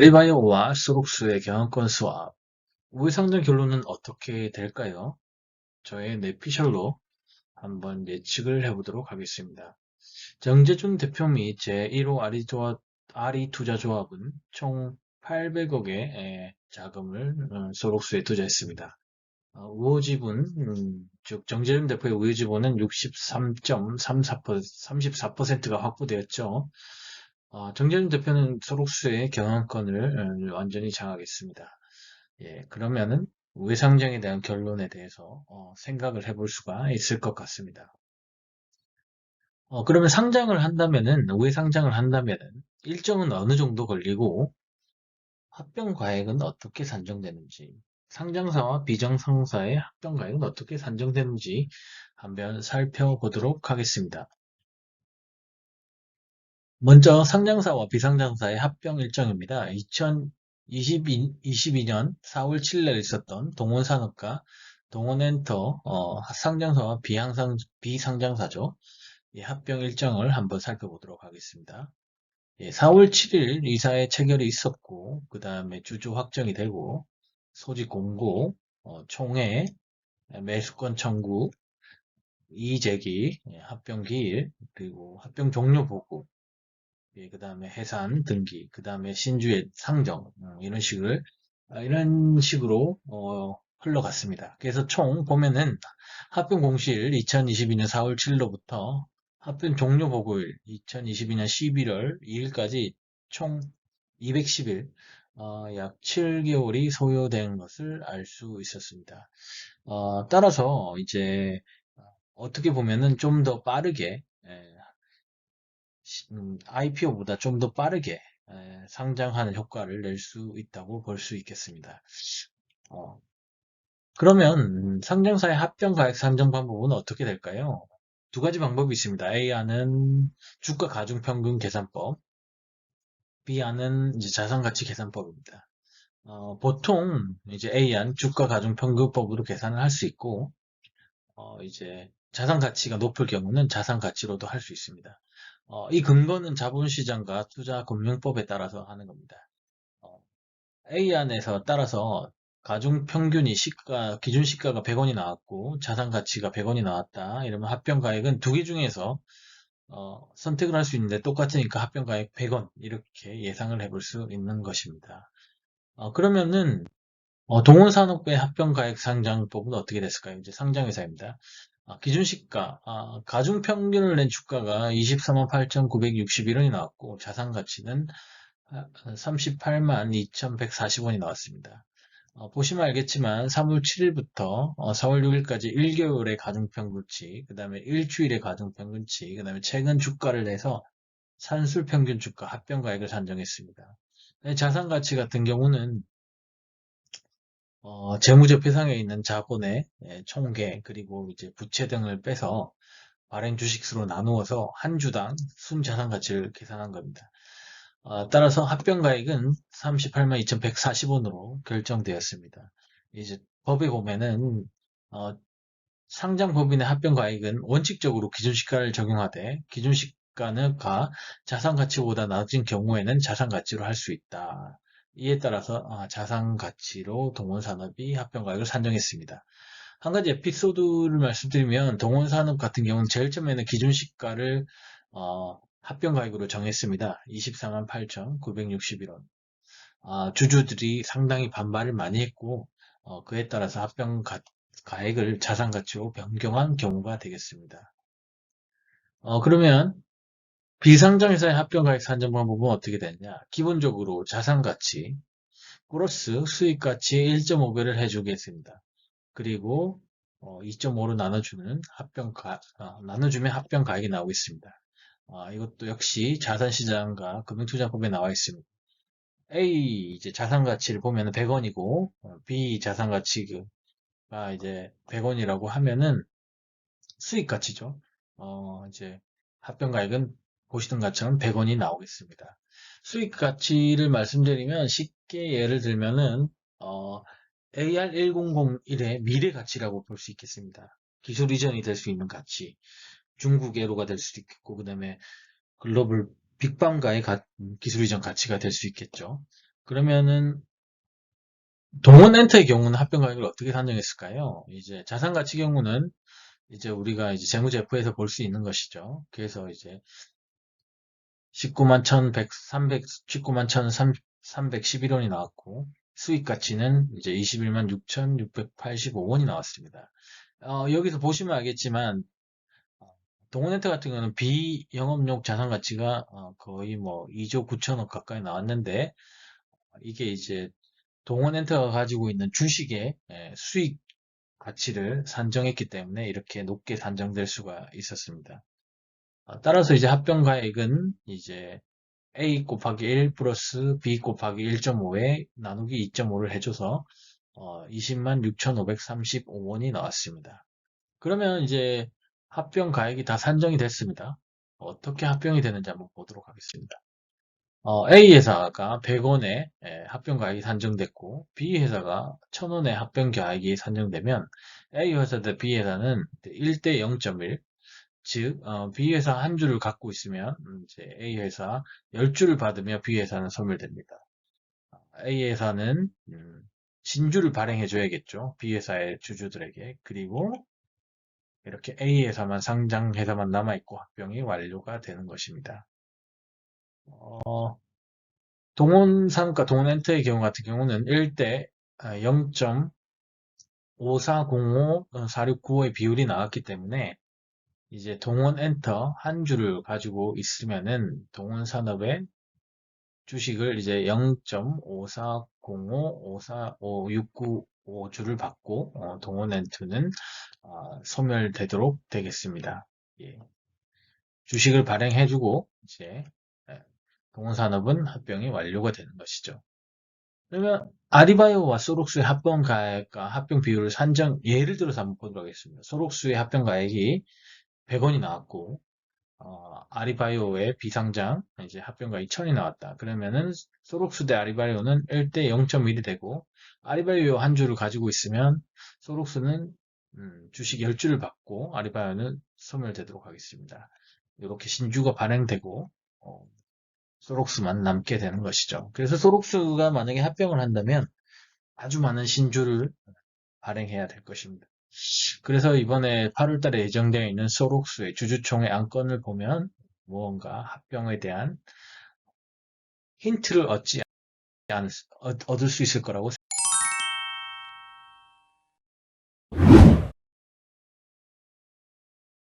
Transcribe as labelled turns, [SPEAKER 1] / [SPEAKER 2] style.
[SPEAKER 1] 알리바이오와 소록수의 경영권 수합, 우회상전 결론은 어떻게 될까요? 저의 뇌피셜로 한번 예측을 해보도록 하겠습니다. 정재준 대표 및 제1호 아리투자조합은 총 800억의 자금을 소록수에 투자했습니다. 우호지분, 즉 정재준 대표의 우호지분은 63.34%가 확보되었죠. 정재준 대표는 소록수의 경영권을 완전히 장악했습니다. 예, 그러면은 우회상장에 대한 결론에 대해서 생각을 해볼 수가 있을 것 같습니다. 그러면 상장을 한다면은 우회상장을 한다면은 일정은 어느 정도 걸리고 합병가액은 어떻게 산정되는지, 상장사와 비정상사의 합병가액은 어떻게 산정되는지 한번 살펴보도록 하겠습니다. 먼저 상장사와 비상장사의 합병 일정입니다. 2022년 4월 7일에 있었던 동원산업과 동원엔터 상장사와 비상장사죠. 이 합병 일정을 한번 살펴보도록 하겠습니다. 4월 7일 이사회 체결이 있었고 그 다음에 주주 확정이 되고 소집 공고, 총회, 매수권 청구, 이의제기, 합병 기일, 그리고 합병 종료 보고, 그 다음에 해산 등기, 그 다음에 신주의 상정, 이런 식으로 흘러갔습니다. 그래서 총 보면은 합병 공시일 2022년 4월 7일로부터 합병 종료 보고일 2022년 11월 2일까지 총 210일, 약 7개월이 소요된 것을 알 수 있었습니다. 따라서 이제 어떻게 보면은 좀 더 빠르게 IPO보다 좀 더 빠르게 상장하는 효과를 낼 수 있다고 볼 수 있겠습니다. 어, 그러면 상장사의 합병가액 산정 방법은 어떻게 될까요? 두 가지 방법이 있습니다. A안은 주가 가중평균 계산법, B안은 이제 자산가치 계산법입니다. 보통 이제 A안 주가 가중평균법으로 계산을 할 수 있고, 이제 자산 가치가 높을 경우는 자산 가치로도 할 수 있습니다. 이 근거는 자본시장과 투자금융법에 따라서 하는 겁니다. 어, A 안에서 따라서 가중 평균이 기준 시가가 100원이 나왔고 자산 가치가 100원이 나왔다. 이러면 합병 가액은 두 개 중에서 선택을 할 수 있는데 똑같으니까 합병 가액 100원 이렇게 예상을 해볼 수 있는 것입니다. 그러면은 동원산업의 합병가액 상장법은 어떻게 됐을까요? 이제 상장회사입니다. 기준시가, 가중평균을 낸 주가가 24만 8,961원이 나왔고, 자산가치는 38만 2,140원이 나왔습니다. 보시면 알겠지만, 3월 7일부터 4월 6일까지 1개월의 가중평균치, 그 다음에 일주일의 가중평균치, 그 다음에 최근 주가를 내서 산술평균 주가 합병가액을 산정했습니다. 자산가치 같은 경우는 재무제표상에 있는 자본의 총계 그리고 이제 부채 등을 빼서 발행 주식수로 나누어서 한 주당 순자산 가치를 계산한 겁니다. 따라서 합병가액은 38만 2,140원으로 결정되었습니다. 이제 법에 보면은 상장법인의 합병가액은 원칙적으로 기준시가를 적용하되 기준시가는 자산가치보다 낮은 경우에는 자산가치로 할 수 있다. 이에 따라서 자산가치로 동원산업이 합병가액을 산정했습니다. 한 가지 에피소드를 말씀드리면 동원산업 같은 경우는 제일 처음에는 기준시가를 합병가액으로 정했습니다. 24만 8,961원. 주주들이 상당히 반발을 많이 했고 그에 따라서 가액을 자산가치로 변경한 경우가 되겠습니다. 그러면 비상장회사의 합병가액 산정 방법은 어떻게 되느냐? 기본적으로 자산가치 플러스 수익가치의 1.5배를 해주겠습니다. 그리고 2.5로 나눠주면 합병가액이 나오고 있습니다. 이것도 역시 자산시장과 금융투자법에 나와 있습니다. A 이제 자산가치를 보면 100원이고 B 자산가치가 이제 100원이라고 하면은 수익 가치죠. 이제 합병가액은 보시던 것처럼 100원이 나오겠습니다. 수익 가치를 말씀드리면 쉽게 예를 들면은 AR1001의 미래 가치라고 볼 수 있겠습니다. 기술 이전이 될 수 있는 가치, 중국 애로가 될 수도 있겠고, 그 다음에 글로벌 빅방가의 기술 이전 가치가 될 수 있겠죠. 그러면은 동원엔터의 경우는 합병 가액을 어떻게 산정했을까요? 이제 자산가치 경우는 이제 우리가 이제 재무제표에서 볼 수 있는 것이죠. 그래서 이제 19만 1,100, 300, 19만 1,311원이 나왔고, 수익 가치는 이제 21만 6,685원이 나왔습니다. 여기서 보시면 알겠지만, 동원렌트 같은 경우는 비영업용 자산 가치가 거의 뭐 2조 9천억 가까이 나왔는데, 이게 이제 동원렌트가 가지고 있는 주식의 수익 가치를 산정했기 때문에 이렇게 높게 산정될 수가 있었습니다. 따라서 이제 합병가액은 이제 A 곱하기 1 플러스 B 곱하기 1.5에 나누기 2.5를 해줘서 20만 6,535원이 나왔습니다. 그러면 이제 합병 가액이 다 산정이 됐습니다. 어떻게 합병이 되는지 한번 보도록 하겠습니다. A 회사가 100원에 합병 가액이 산정됐고 B 회사가 1000원에 합병 가액이 산정되면 A 회사 대 B 회사는 1대 0.1, 즉 B 회사 한 주를 갖고 있으면 이제 A 회사 10주를 받으며 B 회사는 소멸됩니다. A 회사는 진주를 발행해 줘야겠죠. B 회사의 주주들에게. 그리고 이렇게 A 회사만 상장회사만 남아있고 합병이 완료가 되는 것입니다. 동원상가 동원엔터의 경우 같은 경우는 1대 0.5405 4695의 비율이 나왔기 때문에 이제 동원엔터 한 주를 가지고 있으면은 동원산업의 주식을 이제 0.5405 54695주를 받고 동원엔터는 소멸되도록 되겠습니다. 예. 주식을 발행해주고 이제 예, 동원산업은 합병이 완료가 되는 것이죠. 그러면 아리바이오와 소록수의 합병 가액과 합병 비율을 산정 예를 들어서 한번 보도록 하겠습니다. 소록수의 합병 가액이 100원이 나왔고 아리바이오의 비상장 이제 합병 가액이 1000이 나왔다. 그러면은 소록수 대 아리바이오는 1대 0.1이 되고 아리바이오 한 주를 가지고 있으면 소록수는 주식 10주를 받고 아리바이오는 소멸되도록 하겠습니다. 이렇게 신주가 발행되고 소록수만 남게 되는 것이죠. 그래서 소록수가 만약에 합병을 한다면 아주 많은 신주를 발행해야 될 것입니다. 그래서 이번에 8월 달에 예정되어 있는 소록수의 주주총회 안건을 보면 무언가 합병에 대한 힌트를 얻을 수 있을 거라고